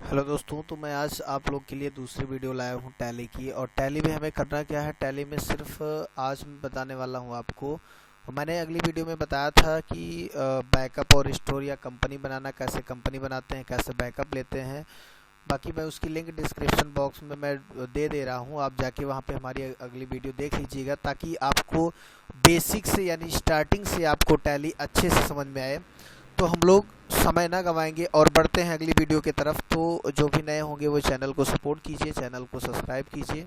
Hello दोस्तों, तो मैं आज आप लोग के लिए दूसरी वीडियो लाया हूँ टैली की। और टैली में हमें करना क्या है, टैली में सिर्फ आज मैं बताने वाला हूँ आपको। मैंने अगली वीडियो में बताया था कि बैकअप और स्टोर या कंपनी बनाना, कैसे कंपनी बनाते हैं, कैसे बैकअप लेते हैं। बाकी मैं उसकी लिंक डिस्क्रिप्शन बॉक्स में मैं दे रहा हूँ, आप जाके वहाँ पे हमारी अगली वीडियो देख लीजिएगा, ताकि आपको बेसिक से यानी स्टार्टिंग से आपको टैली अच्छे से समझ में आए। तो हम लोग समय ना गवाएंगे और बढ़ते हैं अगली वीडियो की तरफ। तो जो भी नए होंगे वो चैनल को सपोर्ट कीजिए, चैनल को सब्सक्राइब कीजिए।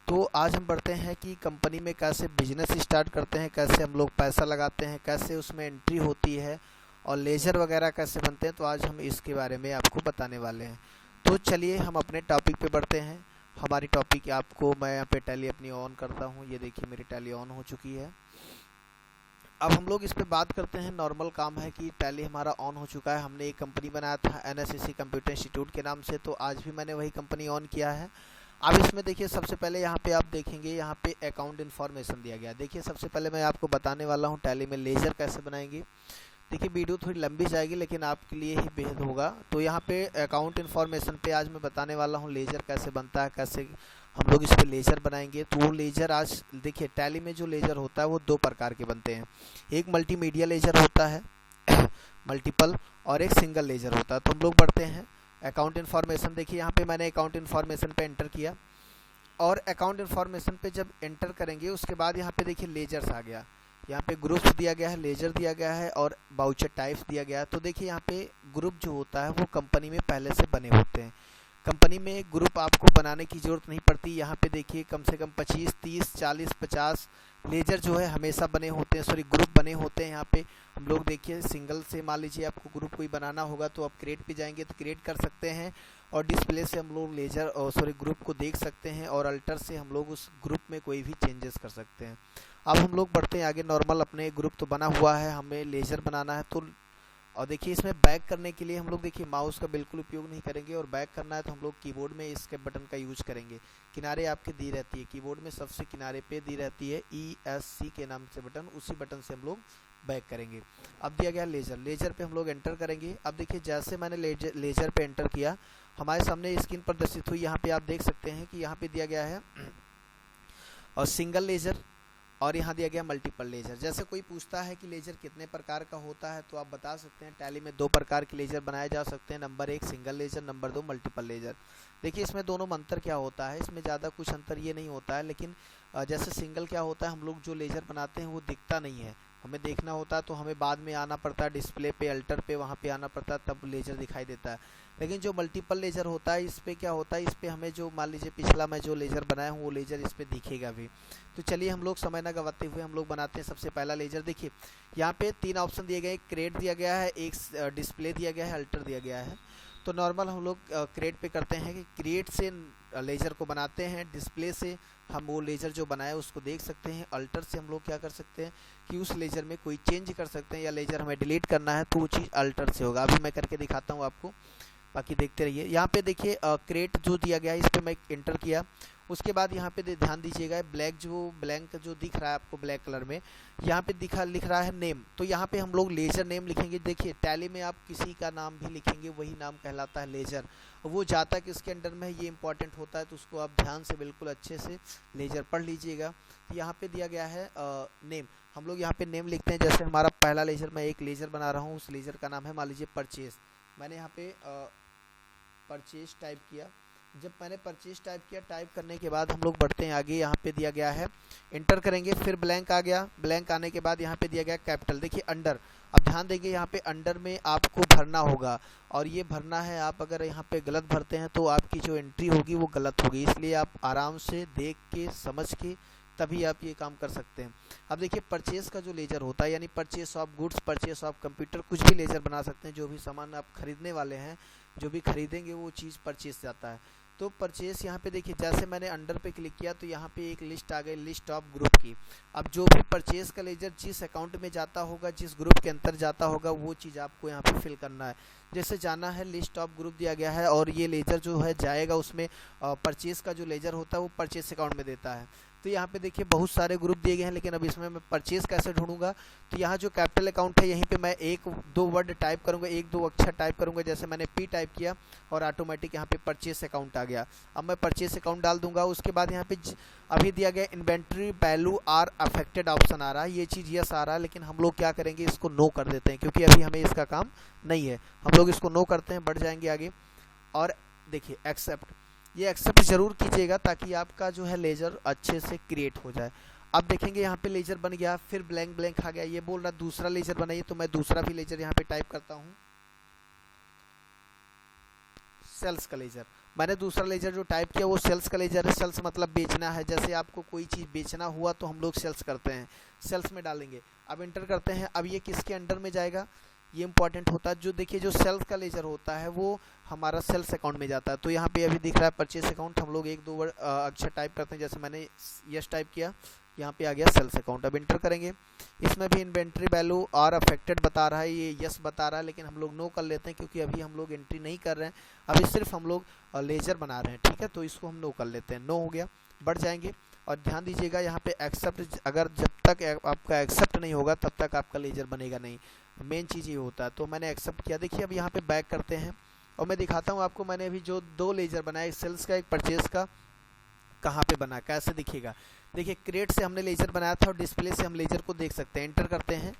तो आज हम बढ़ते हैं कि कंपनी में कैसे बिजनेस स्टार्ट करते हैं, कैसे हम लोग पैसा लगाते हैं, कैसे उसमें एंट्री होती है और लेजर वगैरह कैसे बनते हैं। तो आज हम इसके बारे में आपको बताने वाले हैं। तो चलिए हम अपने टॉपिक पे बढ़ते हैं। हमारी टॉपिक आपको मैं यहाँ पे टैली अपनी ऑन करता हूँ। ये देखिए मेरी टैली ऑन हो चुकी है। अब हम लोग इस पे बात करते हैं। नॉर्मल काम है कि टैली हमारा ऑन हो चुका है। हमने एक कंपनी बनाया था एनएसएससी कंप्यूटर इंस्टीट्यूट के नाम से, तो आज भी मैंने वही कंपनी ऑन किया है। अब इसमें देखिए सबसे पहले यहाँ पे आप देखेंगे, यहाँ पे अकाउंट इन्फॉर्मेशन दिया गया है। देखिए सबसे पहले मैं आपको बताने वाला हूँ टैली में लेजर कैसे बनाएंगे। देखिए वीडियो थोड़ी लंबी जाएगी लेकिन आपके लिए ही बेहद होगा। तो यहाँ पे अकाउंट इन्फॉर्मेशन पे आज मैं बताने वाला हूँ लेजर कैसे बनता है, कैसे हम लोग इस पे लेजर बनाएंगे। तो वो लेजर आज देखिए टैली में जो लेजर होता है वो दो प्रकार के बनते हैं। एक मल्टीमीडिया लेजर होता है मल्टीपल, और एक सिंगल लेजर होता है। तो हम लोग बढ़ते हैं अकाउंट इन्फॉर्मेशन। देखिए यहाँ पे मैंने अकाउंट इन्फॉर्मेशन पे एंटर किया, और अकाउंट इन्फॉर्मेशन पे जब एंटर करेंगे उसके बाद यहाँ पे देखिए लेजर्स आ गया। यहाँ पे ग्रुप्स दिया गया है, लेजर दिया गया है और बाउचर टाइप्स दिया गया है। तो देखिए यहाँ पे ग्रुप जो होता है वो कंपनी में पहले से बने होते हैं। कंपनी में ग्रुप आपको बनाने की ज़रूरत नहीं पड़ती। यहाँ पे देखिए कम से कम 25, 30, 40, 50 लेजर जो है हमेशा बने होते हैं, सॉरी ग्रुप बने होते हैं। यहाँ पे हम लोग देखिए सिंगल से मान लीजिए आपको ग्रुप कोई बनाना होगा तो आप क्रिएट पे जाएंगे तो क्रिएट कर सकते हैं, और डिस्प्ले से हम लोग लेजर और सॉरी ग्रुप को देख सकते हैं, और अल्टर से हम लोग उस ग्रुप में कोई भी चेंजेस कर सकते हैं। अब हम लोग बढ़ते हैं आगे। नॉर्मल अपने ग्रुप तो बना हुआ है, हमें लेजर बनाना है। तो और देखिए इसमें बैक करने के लिए हम लोग देखिए माउस का बिल्कुल उपयोग नहीं करेंगे, और बैक करना है तो हम लोग कीबोर्ड में इसके बटन का यूज करेंगे। किनारे आपके दी रहती है, कीबोर्ड में सबसे किनारे पे दी रहती है ESC के नाम से बटन, उसी बटन से हम लोग बैक करेंगे। अब दिया गया लेजर, लेजर पे हम लोग एंटर करेंगे। अब देखिए जैसे मैंने लेजर पे एंटर किया, हमारे सामने स्क्रीन प्रदर्शित हुई। यहाँ पे आप देख सकते हैं कि यहाँ पे दिया गया है और सिंगल लेजर, और यहाँ दिया गया मल्टीपल लेजर। जैसे कोई पूछता है कि लेजर कितने प्रकार का होता है, तो आप बता सकते हैं टैली में दो प्रकार के लेजर बनाए जा सकते हैं। Number 1 single ledger, number 2 multiple ledger. देखिए इसमें दोनों में अंतर क्या होता है, इसमें ज़्यादा कुछ अंतर ये नहीं होता है, लेकिन जैसे सिंगल क्या होता है, हम लोग जो लेजर बनाते हैं वो दिखता नहीं है, हमें देखना होता है, तो हमें बाद में आना पड़ता है डिस्प्ले पे, अल्टर पे, वहाँ पे आना पड़ता है, तब लेजर दिखाई देता है। लेकिन जो मल्टीपल लेजर होता है इस पे क्या होता है, इस पे हमें जो मान लीजिए पिछला मैं जो लेजर बनाया हूँ वो लेजर इस पे दिखेगा भी। तो चलिए हम लोग समय ना गवाते हुए हम लोग बनाते हैं सबसे पहला लेजर। देखिए यहाँ पे 3 ऑप्शन दिए गए, क्रिएट दिया गया है, एक डिस्प्ले दिया गया है, अल्टर दिया गया है। तो नॉर्मल हम लोग क्रिएट पे करते हैं कि क्रिएट से लेजर को बनाते हैं, डिस्प्ले से हम वो लेजर जो बनाया उसको देख सकते हैं, अल्टर से हम लोग क्या कर सकते हैं कि उस लेजर में कोई चेंज कर सकते हैं, या लेजर हमें डिलीट करना है तो वो चीज़ अल्टर से होगा। अभी मैं करके दिखाता हूँ आपको, बाकी देखते रहिए। यहाँ पे देखिए क्रिएट जो दिया गया है इस पर मैं इंटर किया। उसके बाद यहाँ पे ध्यान दीजिएगा ब्लैक जो ब्लैंक जो दिख रहा है आपको ब्लैक कलर में, यहाँ पे लिख रहा है नेम। तो यहाँ पे हम लोग लेजर नेम लिखेंगे। देखिए टैली में आप किसी का नाम भी लिखेंगे वही नाम कहलाता है लेजर। वो जाता किसके अंडर में है ये इंपॉर्टेंट होता है, तो उसको आप ध्यान से बिल्कुल अच्छे से लेजर पढ़ लीजिएगा। यहाँ पे दिया गया है नेम, हम लोग यहाँ पे नेम लिखते हैं। जैसे हमारा पहला लेजर, मैं एक लेजर बना रहा हूँ, उस लेजर का नाम है मान लीजिए परचेज। मैंने यहाँ पे परचेज टाइप किया। जब मैंने परचेज टाइप किया, टाइप करने के बाद हम लोग बढ़ते हैं आगे। यहाँ पे दिया गया है इंटर करेंगे, फिर ब्लैंक आ गया। ब्लैंक आने के बाद यहाँ पे दिया गया कैपिटल। देखिए अंडर, अब ध्यान देंगे यहाँ पे अंडर में आपको भरना होगा, और ये भरना है। आप अगर यहाँ पे गलत भरते हैं तो आपकी जो एंट्री होगी वो गलत होगी, इसलिए आप आराम से देख के समझ के तभी आप ये काम कर सकते हैं। अब देखिए परचेस का जो लेजर होता है, यानी purchase of goods, purchase of computer, कुछ भी लेजर बना सकते हैं। जो भी सामान आप खरीदने वाले हैं, जो भी खरीदेंगे वो चीज़ परचेस जाता है। तो परचेस यहाँ पे देखिए जैसे मैंने अंडर पे क्लिक किया तो यहाँ पे एक लिस्ट आ गई, लिस्ट ऑफ ग्रुप की। अब जो भी परचेस का लेजर जिस अकाउंट में जाता होगा, जिस ग्रुप के अंदर जाता होगा, वो चीज़ आपको यहाँ पे फिल करना है। जैसे जाना है, लिस्ट ऑफ ग्रुप दिया गया है और ये लेजर जो है जाएगा उसमें परचेस का जो लेजर होता है वो परचेस अकाउंट में देता है। तो यहाँ पे देखिए बहुत सारे ग्रुप दिए गए हैं, लेकिन अब इसमें मैं परचेस कैसे ढूंढूंगा। तो यहाँ जो कैपिटल अकाउंट है यहीं पे मैं एक दो वर्ड टाइप करूंगा, एक दो अक्षर टाइप करूंगा, जैसे मैंने पी टाइप किया और ऑटोमेटिक यहाँ पे परचेस अकाउंट आ गया। अब मैं परचेस अकाउंट डाल दूंगा। उसके बाद यहाँ पे अभी दिया गया inventory value are affected option आ रहा है, ये चीज़ यस आ रहा है, लेकिन हम लोग क्या करेंगे, इसको नो कर देते हैं क्योंकि अभी हमें इसका काम नहीं है। हम लोग इसको नो करते हैं, बढ़ जाएंगे आगे और देखिए एक्सेप्ट, ये एक्सेप्ट जरूर कीजिएगा ताकि आपका जो है लेजर अच्छे से क्रिएट हो जाए। अब देखेंगे यहाँ पे लेजर बन गया, फिर ब्लैंक ब्लैंक आ गया, ये बोल रहा दूसरा लेजर बनाइए, तो मैं दूसरा भी लेजर यहाँ पे टाइप करता हूँ, सेल्स का लेजर। मैंने दूसरा लेजर जो टाइप किया वो सेल्स का लेजर है। सेल्स मतलब बेचना है, जैसे आपको कोई चीज़ बेचना हुआ तो हम लोग सेल्स करते हैं, सेल्स में डालेंगे। अब इंटर करते हैं। अब ये किसके अंडर में जाएगा, ये इंपॉर्टेंट होता है। जो देखिए जो सेल्स का लेजर होता है वो हमारा सेल्स अकाउंट में जाता है। तो यहाँ पे अभी दिख रहा है परचेस अकाउंट, हम लोग एक दो वर्ड अक्षर टाइप करते हैं, जैसे मैंने यस टाइप किया, यहाँ पे आ गया सेल्स अकाउंट। अब इंटर करेंगे। इसमें भी इन्वेंट्री वैल्यू और अफेक्टेड बता रहा है, ये यस बता रहा है, लेकिन हम लोग नो कर लेते हैं क्योंकि अभी हम लोग एंट्री नहीं कर रहे हैं, अभी सिर्फ हम लोग लेजर बना रहे हैं, ठीक है। तो इसको हम नो कर लेते हैं, नो हो गया, बढ़ जाएंगे। और ध्यान दीजिएगा यहाँ पे एक्सेप्ट, अगर जब तक आपका एक्सेप्ट नहीं होगा तब तक आपका लेजर बनेगा नहीं, मेन चीज़ ये होता है। तो मैंने एक्सेप्ट किया। देखिए अब यहाँ पे बैक करते हैं और मैं दिखाता हूँ आपको, मैंने अभी जो दो लेजर बनाए, एक सेल्स का एक परचेस का, कहाँ पे बना, कैसे दिखेगा। देखिए क्रिएट से हमने लेजर बनाया था और डिस्प्ले से हम लेजर को देख सकते हैं। एंटर करते हैं।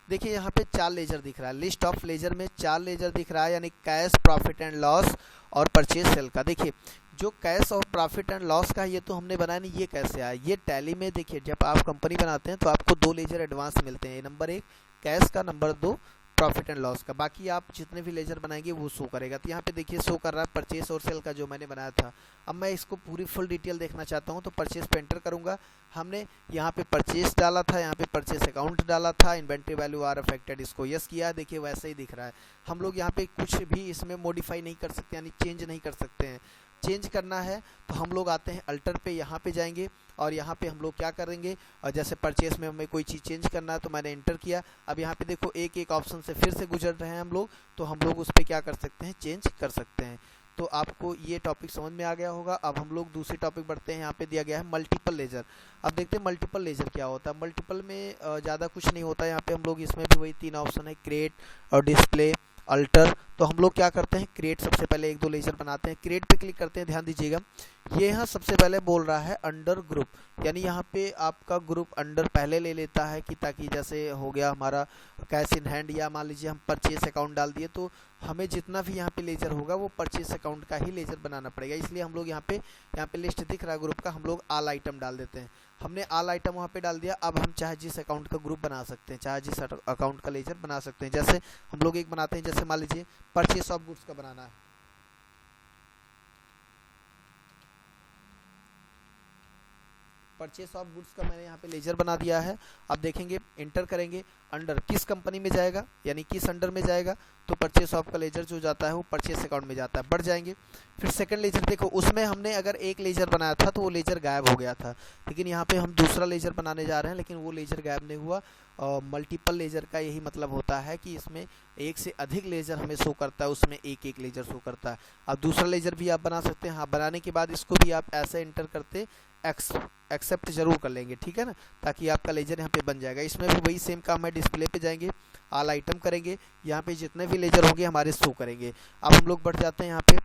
देखिए यहाँ पे 4 लेजर दिख रहा है, लिस्ट ऑफ लेजर में 4 लेजर दिख रहा है, यानी कैश, प्रॉफिट एंड लॉस और परचेज सेल का। देखिए जो कैश और प्रॉफिट एंड लॉस का ये तो हमने बनाया नहीं, ये कैसे आया, ये टैली में देखिए जब आप कंपनी बनाते हैं तो आपको 2 लेजर एडवांस मिलते हैं, नंबर 1 कैश का, नंबर 2 प्रॉफिट एंड लॉस का। बाकी आप जितने भी लेजर बनाएंगे वो शो करेगा। तो यहाँ पे देखिए शो कर रहा है परचेस और सेल का जो मैंने बनाया था। अब मैं इसको पूरी फुल डिटेल देखना चाहता हूँ तो परचेस पे एंटर करूँगा। हमने यहाँ पे परचेस डाला था, यहाँ पे परचेस अकाउंट डाला था, इन्वेंट्री वैल्यू आर अफेक्टेड, इसको यस किया। देखिए वैसे ही दिख रहा है। हम लोग यहाँ पे कुछ भी इसमें मॉडिफाई नहीं कर सकते, यानी चेंज नहीं कर सकते हैं। चेंज करना है तो हम लोग आते हैं अल्टर पे, यहाँ पे जाएंगे और यहाँ पे हम लोग क्या करेंगे, और जैसे परचेस में हमें कोई चीज़ चेंज करना है तो मैंने इंटर किया। अब यहाँ पे देखो एक एक ऑप्शन से फिर से गुजर रहे हैं हम लोग, तो हम लोग उस पर क्या कर सकते हैं, चेंज कर सकते हैं। तो आपको ये टॉपिक समझ में आ गया होगा। अब हम लोग दूसरे टॉपिक बढ़ते हैं। यहाँ पे दिया गया है मल्टीपल लेजर। अब देखते हैं मल्टीपल लेजर क्या होता है। मल्टीपल में ज़्यादा कुछ नहीं होता। यहाँ पे हम लोग इसमें भी वही 3 ऑप्शन है, क्रिएट और डिस्प्ले, अल्टर। तो हम लोग क्या करते हैं, क्रिएट सबसे पहले 1-2 लेजर बनाते हैं। क्रिएट पे क्लिक करते हैं। ध्यान दीजिएगा ये यहाँ सबसे पहले बोल रहा है अंडर ग्रुप, यानी यहाँ पे आपका ग्रुप अंडर पहले ले लेता है कि ताकि जैसे हो गया हमारा कैश इन हैंड, या मान लीजिए हम परचेस अकाउंट डाल दिए तो हमें जितना भी यहाँ पे लेजर होगा वो परचेस अकाउंट का ही लेजर बनाना पड़ेगा। इसलिए हम लोग यहाँ पे लिस्ट दिख रहा है ग्रुप का, हम लोग ऑल आइटम डाल देते हैं। हमने ऑल आइटम वहाँ पे डाल दिया। अब हम चाहे जिस अकाउंट का ग्रुप बना सकते हैं, चाहे जिस अकाउंट का लेजर बना सकते हैं। जैसे हम लोग एक बनाते हैं, जैसे मान लीजिए परचेस ऑफ गुड्स का बनाना है, परचेस ऑफ गुड्स का मैंने यहाँ पे लेजर बना दिया है। अब देखेंगे इंटर करेंगे, अंडर किस कंपनी में जाएगा, यानी किस अंडर में जाएगा, तो परचेस ऑफ का लेजर जो जाता है वो परचेस अकाउंट में जाता है। बढ़ जाएंगे। फिर सेकंड लेजर देखो, उसमें हमने अगर एक लेजर बनाया था तो वो लेजर गायब हो गया था, लेकिन यहाँ पे हम दूसरा लेजर बनाने जा रहे हैं लेकिन वो लेजर गायब नहीं हुआ। मल्टीपल लेजर का यही मतलब होता है कि इसमें एक से अधिक लेजर हमें शो करता है, उसमें एक एक लेजर शो करता है। अब दूसरा लेजर भी आप बना सकते हैं। हाँ, बनाने के बाद इसको भी आप ऐसे इंटर करते एक्सेप्ट जरूर कर लेंगे, ठीक है ना, ताकि आपका लेजर यहाँ पे बन जाएगा। इसमें भी वही सेम काम है, डिस्प्ले पे जाएंगे, ऑल आइटम करेंगे, यहाँ पे जितने भी लेजर होंगे हमारे शो करेंगे। अब हम लोग बढ़ जाते हैं यहाँ पे,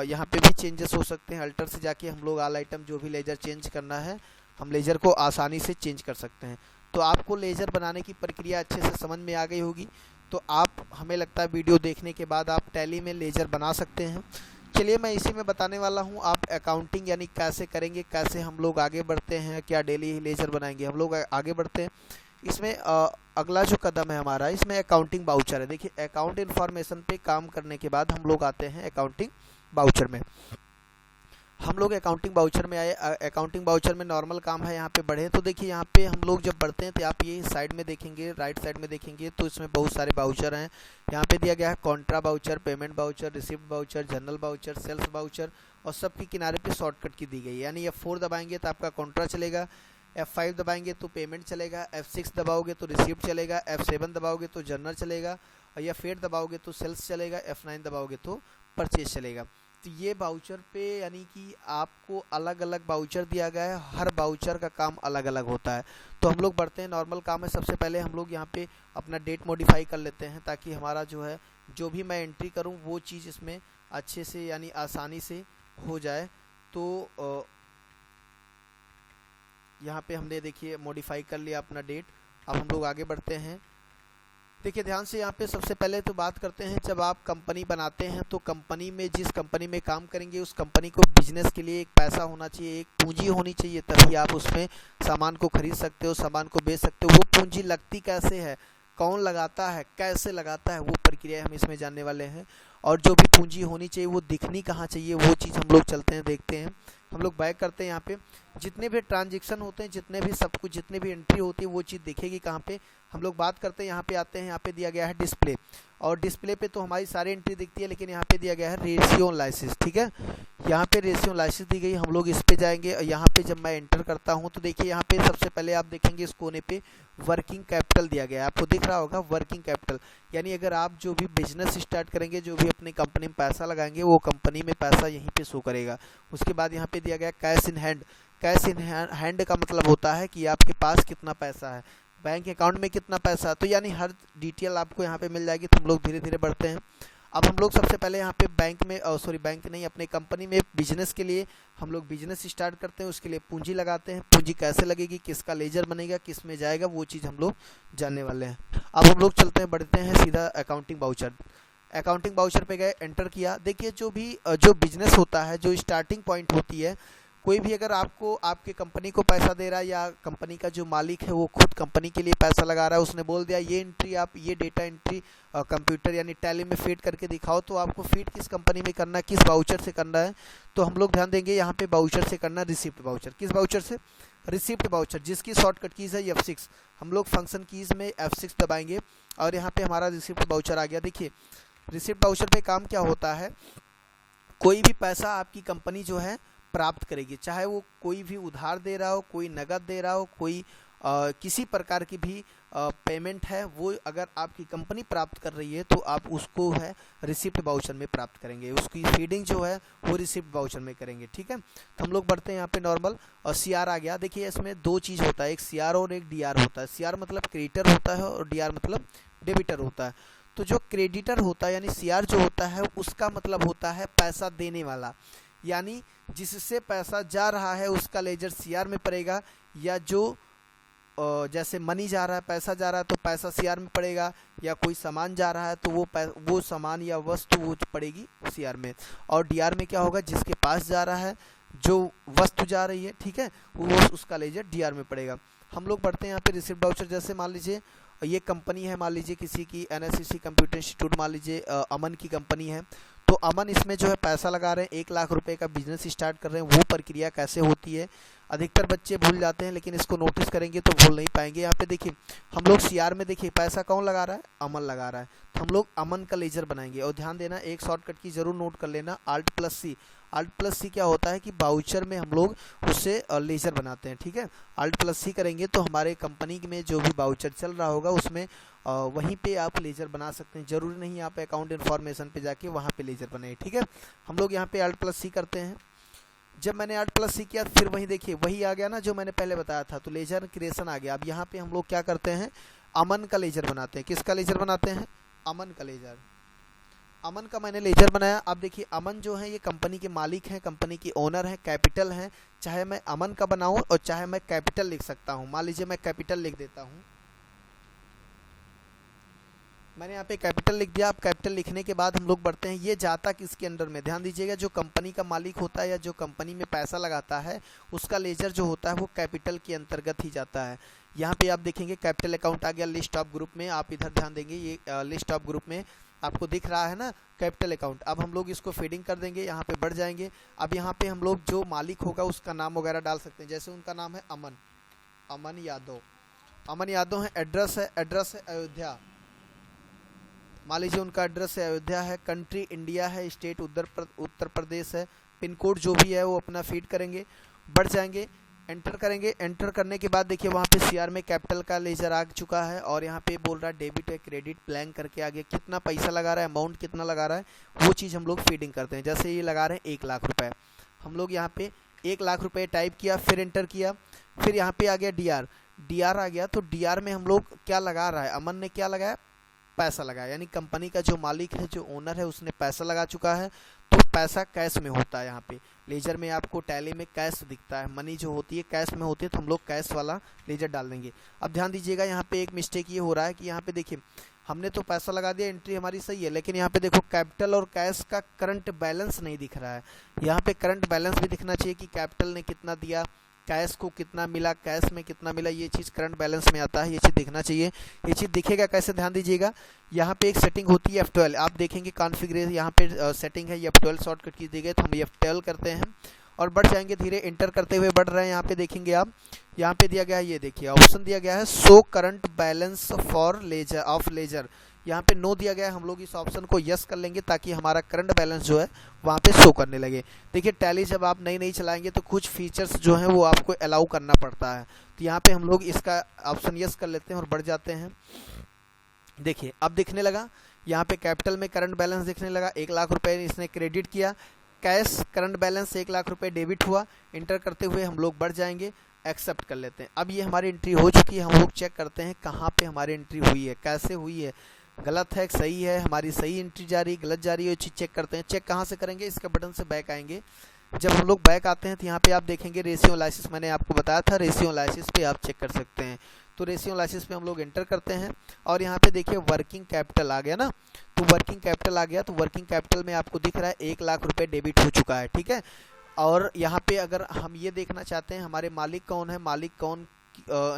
यहाँ पे भी चेंजेस हो सकते हैं। अल्टर से जाके हम लोग ऑल आइटम जो भी लेजर चेंज करना है हम लेजर को आसानी से चेंज कर सकते हैं। तो आपको लेजर बनाने की प्रक्रिया अच्छे से समझ में आ गई होगी। तो आप, हमें लगता है वीडियो देखने के बाद आप टैली में लेजर बना सकते हैं। चलिए मैं इसी में बताने वाला हूँ आप अकाउंटिंग यानी कैसे करेंगे, कैसे हम लोग आगे बढ़ते हैं, क्या डेली लेजर बनाएंगे। हम लोग आगे बढ़ते हैं। इसमें अगला जो कदम है हमारा, इसमें अकाउंटिंग बाउचर है। देखिए अकाउंट इन्फॉर्मेशन पे काम करने के बाद हम लोग आते हैं अकाउंटिंग बाउचर में। हम लोग अकाउंटिंग बाउचर में आए। अकाउंटिंग बाउचर में नॉर्मल काम है, यहाँ पे बढ़े तो देखिए यहाँ पे हम लोग जब बढ़ते हैं तो आप ये साइड में देखेंगे, राइट साइड में देखेंगे तो इसमें बहुत सारे बाउचर हैं। यहाँ पे दिया गया है contra voucher, payment voucher, receipt voucher, journal voucher, sales voucher, और सबकी किनारे पे शॉर्टकट की दी गई है। यानी F4 दबाएंगे तो आपका कॉन्ट्रा चलेगा, F5 दबाएंगे तो पेमेंट चलेगा, F6 दबाओगे तो रिसिप्ट चलेगा, F7 दबाओगे तो जनरल चलेगा, या फेड दबाओगे तो सेल्स चलेगा, F9 दबाओगे तो परचेज चलेगा। तो ये बाउचर पे यानी कि आपको अलग अलग बाउचर दिया गया है, हर बाउचर का काम अलग अलग होता है। तो हम लोग बढ़ते हैं नॉर्मल काम है। सबसे पहले हम लोग यहाँ पे अपना डेट मॉडिफाई कर लेते हैं, ताकि हमारा जो है जो भी मैं एंट्री करूँ वो चीज़ इसमें अच्छे से यानी आसानी से हो जाए। तो यहाँ पे हमने देखिए मॉडिफाई कर लिया अपना डेट। अब हम लोग आगे बढ़ते हैं। देखिए ध्यान से यहाँ पे सबसे पहले तो बात करते हैं, जब आप कंपनी बनाते हैं तो कंपनी में जिस कंपनी में काम करेंगे उस कंपनी को बिजनेस के लिए एक पैसा होना चाहिए, एक पूंजी होनी चाहिए, तभी आप उसमें सामान को खरीद सकते हो, सामान को बेच सकते हो। वो पूंजी लगती कैसे है, कौन लगाता है, कैसे लगाता है, वो प्रक्रिया हम इसमें जानने वाले हैं। और जो भी पूंजी होनी चाहिए वो दिखनी कहाँ चाहिए, वो चीज़ हम लोग चलते हैं देखते हैं। हम लोग बैक करते हैं। यहाँ पे जितने भी ट्रांजेक्शन होते हैं, जितने भी सब कुछ, जितने भी एंट्री होती है वो चीज़ दिखेगी कहाँ पे। हम लोग बात करते हैं, यहाँ पे आते हैं, यहाँ पे दिया गया है डिस्प्ले, और डिस्प्ले पे तो हमारी सारी एंट्री दिखती है, लेकिन यहाँ पे दिया गया है रेशियो एनालिसिस। ठीक है, यहाँ पे रेशियो एनालिसिस दी गई, हम लोग इस पे जाएंगे। और यहाँ पे जब मैं एंटर करता हूँ तो देखिए यहाँ पे सबसे पहले आप देखेंगे इस कोने पे वर्किंग कैपिटल दिया गया है, आपको दिख रहा होगा वर्किंग कैपिटल। यानी अगर आप जो भी बिजनेस स्टार्ट करेंगे, जो भी अपनी कंपनी में पैसा लगाएंगे, वो कंपनी में पैसा यहीं पे शो करेगा। उसके बाद यहाँ पे दिया गया cash in hand. Cash in hand का मतलब होता है कि आपके पास कितना पैसा है, बैंक अकाउंट में कितना पैसा है। तो यानी हर डिटेल आपको यहाँ पे मिल जाएगी। तो हम लोग धीरे धीरे बढ़ते हैं। अब हम लोग सबसे पहले यहाँ पे बैंक में बैंक नहीं, अपने कंपनी में बिजनेस के लिए हम लोग बिजनेस स्टार्ट करते हैं, उसके लिए पूंजी लगाते हैं। पूंजी कैसे लगेगी, किसका लेजर बनेगा, किस में जाएगा, वो चीज़ हम लोग जानने वाले हैं। अब हम लोग चलते हैं, बढ़ते हैं सीधा अकाउंटिंग बाउचर। अकाउंटिंग बाउचर पे गए, एंटर किया। देखिए जो बिजनेस होता है, जो स्टार्टिंग पॉइंट होती है, कोई भी अगर आपको आपके कंपनी को पैसा दे रहा है, या कंपनी का जो मालिक है वो खुद कंपनी के लिए पैसा लगा रहा है, उसने बोल दिया ये एंट्री आप ये डेटा एंट्री कंप्यूटर यानी टैली में फीड करके दिखाओ, तो आपको फीड किस कंपनी में करना है, किस बाउचर से करना है। तो हम लोग ध्यान देंगे यहाँ पे बाउचर से करना, रिसिप्ट बाउचर। किस बाउचर से, रिसिप्ट बाउचर, जिसकी शॉर्टकट कीज़ है F6। हम लोग फंक्शन कीज़ में F6 दबाएंगे और यहाँ पे हमारा रिसिप्ट बाउचर आ गया। देखिए रिसिप्ट बाउचर पे काम क्या होता है, कोई भी पैसा आपकी कंपनी जो है प्राप्त करेगी, चाहे वो कोई भी उधार दे रहा हो, कोई नगद दे रहा हो, कोई किसी प्रकार की भी पेमेंट है, वो अगर आपकी कंपनी प्राप्त कर रही है तो आप उसको है रिसिप्ट बाउचर में प्राप्त करेंगे, उसकी फीडिंग जो है वो रिसिप्ट बाउचर में करेंगे। ठीक है, तो हम लोग बढ़ते हैं यहाँ पे नॉर्मल। और CR आ गया। देखिए इसमें दो चीज़ होता है, एक CR और एक DR होता है। CR मतलब क्रेडिटर होता है और DR मतलब डेबिटर होता है। तो जो क्रेडिटर होता है यानी CR जो होता है उसका मतलब होता है पैसा देने वाला, यानी जिससे पैसा जा रहा है उसका लेजर CR में पड़ेगा, या जो जैसे मनी जा रहा है, पैसा जा रहा है तो पैसा CR में पड़ेगा, या कोई सामान जा रहा है तो वो सामान या वस्तु वो पड़ेगी CR में। और DR में क्या होगा, जिसके पास जा रहा है, जो वस्तु जा रही है, ठीक है, वो उसका लेजर DR में पड़ेगा। हम लोग पढ़ते हैं यहाँ पे रिसिप्ट बाउचर। जैसे मान लीजिए ये कंपनी है, मान लीजिए किसी की NSCC कंप्यूटर इंस्टीट्यूट, मान लीजिए अमन की कंपनी है, तो अमन इसमें जो है पैसा लगा रहे हैं, 1 लाख रुपए का बिजनेस स्टार्ट कर रहे हैं। वो प्रक्रिया कैसे होती है अधिकतर बच्चे भूल जाते हैं, लेकिन इसको नोटिस करेंगे तो भूल नहीं पाएंगे। यहाँ पे देखिए हम लोग CR में देखिए पैसा कौन लगा रहा है, अमन लगा रहा है, तो हम लोग अमन का लेजर बनाएंगे। और ध्यान देना, एक शॉर्टकट की जरूर नोट कर लेना, Alt+C। Alt+C क्या होता है कि बाउचर में हम लोग उससे लेजर बनाते हैं। ठीक है, Alt+C करेंगे तो हमारे कंपनी में जो भी बाउचर चल रहा होगा उसमें वहीं पे आप लेजर बना सकते हैं। जरूरी नहीं आप अकाउंट इन्फॉर्मेशन पे जाके वहाँ पे लेजर बनाए। ठीक है, हम लोग यहाँ पे Alt+C करते हैं। जब मैंने Alt+C किया फिर वही देखिए वही आ गया ना जो मैंने पहले बताया था, तो लेजर क्रिएशन आ गया। अब यहाँ पे हम लोग क्या करते हैं, अमन का लेजर बनाते हैं। किसका लेजर बनाते हैं, अमन का लेजर। अमन का मैंने लेजर बनाया। अब देखिए अमन जो है ये कंपनी के मालिक हैं, कंपनी की ओनर है, कैपिटल हैं। चाहे मैं अमन का बनाऊं और चाहे मैं कैपिटल लिख सकता हूं। मान लीजिए मैं कैपिटल लिख देता हूं, मैंने यहाँ पे कैपिटल लिख दिया। अब कैपिटल लिखने के बाद हम लोग बढ़ते हैं, ये जाता किसके अंडर में, ध्यान दीजिएगा, जो कंपनी का मालिक होता है या जो कंपनी में पैसा लगाता है उसका लेजर जो होता है वो कैपिटल के अंतर्गत ही जाता है। यहाँ पे आप देखेंगे कैपिटल अकाउंट आ गया लिस्ट ऑफ ग्रुप में। आप इधर ध्यान देंगे, ये लिस्ट ऑफ ग्रुप में आपको दिख रहा है ना कैपिटल अकाउंट। अब हम लोग इसको फीडिंग कर देंगे, यहाँ पे बढ़ जाएंगे। अब यहाँ पे हम लोग जो मालिक होगा उसका नाम वगैरह डाल सकते हैं। जैसे उनका नाम है अमन, अमन यादव, अमन यादव है। एड्रेस है अयोध्या, मान लीजिए उनका एड्रेस है अयोध्या है। कंट्री इंडिया है, स्टेट उत्तर प्रदेश है, पिन कोड जो भी है वो अपना फीड करेंगे। बढ़ जाएंगे, एंटर करेंगे। एंटर करने के बाद देखिए वहाँ पे सीआर में कैपिटल का लेजर आ चुका है और यहाँ पे बोल रहा है डेबिट है क्रेडिट ब्लैंक करके आगे कितना पैसा लगा रहा है, अमाउंट कितना लगा रहा है वो चीज़ हम लोग फीडिंग करते हैं। जैसे ये लगा रहे हैं 1 लाख रुपए, हम लोग यहाँ पे 1 लाख रुपए टाइप किया, फिर एंटर किया, फिर यहाँ पे आ गया डीआर आ गया। तो डीआर में हम लोग क्या लगा रहा है, अमन ने क्या लगाया, पैसा लगाया, यानी कंपनी का जो मालिक है, जो ओनर है, उसने पैसा लगा चुका है। तो पैसा कैश में होता है, यहाँ पे लेजर में आपको टैली में कैश दिखता है, मनी जो होती है कैश में होती है, तो हम लोग कैश वाला लेजर डाल देंगे। अब ध्यान दीजिएगा यहाँ पे एक मिस्टेक ये हो रहा है कि यहाँ पे देखिए हमने तो पैसा लगा दिया, एंट्री हमारी सही है, लेकिन यहाँ पे देखो कैपिटल और कैश का करंट बैलेंस नहीं दिख रहा है। यहाँ पे करंट बैलेंस भी दिखना चाहिए कि कैपिटल ने कितना दिया, कैश को कितना मिला, कैश में कितना मिला, ये चीज़ करंट बैलेंस में आता है, ये चीज़ दिखना चाहिए। ये चीज़ दिखेगा कैसे, ध्यान दीजिएगा, यहाँ पे एक सेटिंग होती है F12, आप देखेंगे कॉन्फ़िगरेशन यहाँ पे सेटिंग है, ये F12 शॉर्टकट की दी गई, तो हम F12 करते हैं और बढ़ जाएंगे, धीरे एंटर करते हुए बढ़ रहे हैं। यहाँ पे देखेंगे आप, यहाँ पे दिया गया है, ये देखिए ऑप्शन दिया गया है show current balance for ledger of ledger, यहाँ पे नो दिया गया है, हम लोग इस ऑप्शन को यस कर लेंगे ताकि हमारा करंट बैलेंस जो है वहाँ पे शो करने लगे। देखिए टैली जब आप नई चलाएंगे तो कुछ फीचर्स जो हैं वो आपको अलाउ करना पड़ता है, तो यहाँ पे हम लोग इसका ऑप्शन यस कर लेते हैं और बढ़ जाते हैं। देखिए अब दिखने लगा, यहाँ पे कैपिटल में करंट बैलेंस दिखने लगा, 1 लाख रुपए इसने क्रेडिट किया, कैश करंट बैलेंस 1 लाख रुपए डेबिट हुआ। एंटर करते हुए हम लोग बढ़ जाएंगे, एक्सेप्ट कर लेते हैं। अब ये हमारी एंट्री हो चुकी है, हम लोग चेक करते हैं कहाँ पे हमारी एंट्री हुई है, कैसे हुई है, गलत है सही है, हमारी सही एंट्री जा रही गलत जा रही है, ये चीज़ चेक करते हैं। चेक कहाँ से करेंगे, इसके बटन से बैक आएंगे। जब हम लोग बैक आते हैं तो यहाँ पे आप देखेंगे रेशियो एनालिसिस, मैंने आपको बताया था रेशियो एनालिसिस पे आप चेक कर सकते हैं। तो रेशियो एनालिसिस पे हम लोग एंटर करते हैं और यहाँ पे देखिए वर्किंग कैपिटल आ गया ना, तो वर्किंग कैपिटल आ गया, तो वर्किंग कैपिटल में आपको दिख रहा है 1 लाख रुपए डेबिट हो चुका है, ठीक है। और यहाँ पे अगर हम ये देखना चाहते हैं हमारे मालिक कौन है, मालिक कौन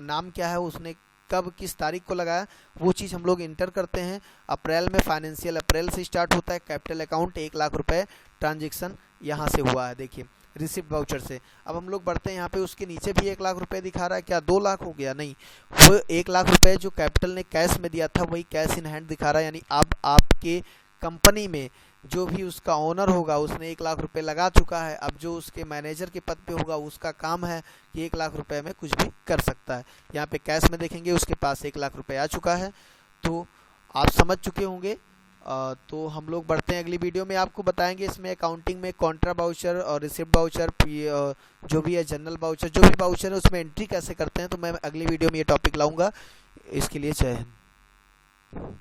नाम क्या है, उसने कब किस तारीख को लगाया, वो चीज़ हम लोग इंटर करते हैं। अप्रैल में फाइनेंशियल अप्रैल से स्टार्ट होता है, कैपिटल अकाउंट 1 लाख रुपए ट्रांजेक्शन यहाँ से हुआ है, देखिए रिसिप्ट वाउचर से। अब हम लोग बढ़ते हैं, यहाँ पे उसके नीचे भी 1 लाख रुपए दिखा रहा है, क्या 2 लाख हो गया, नहीं, वो 1 लाख रुपए जो कैपिटल ने कैश में दिया था वही कैश इन हैंड दिखा रहा है, यानी अब आपके कंपनी में जो भी उसका ओनर होगा उसने 1 लाख रुपए लगा चुका है। अब जो उसके मैनेजर के पद पे होगा उसका काम है कि 1 लाख रुपए में कुछ भी कर सकता है। यहाँ पे कैश में देखेंगे उसके पास 1 लाख रुपए आ चुका है, तो आप समझ चुके होंगे। तो हम लोग बढ़ते हैं अगली वीडियो में, आपको बताएंगे इसमें अकाउंटिंग में कॉन्ट्रा वाउचर और रिसिप्ट वाउचर जो भी है, जनरल वाउचर जो भी वाउचर है उसमें एंट्री कैसे करते हैं, तो मैं अगली वीडियो में ये टॉपिक लाऊंगा। इसके लिए जय हिंद।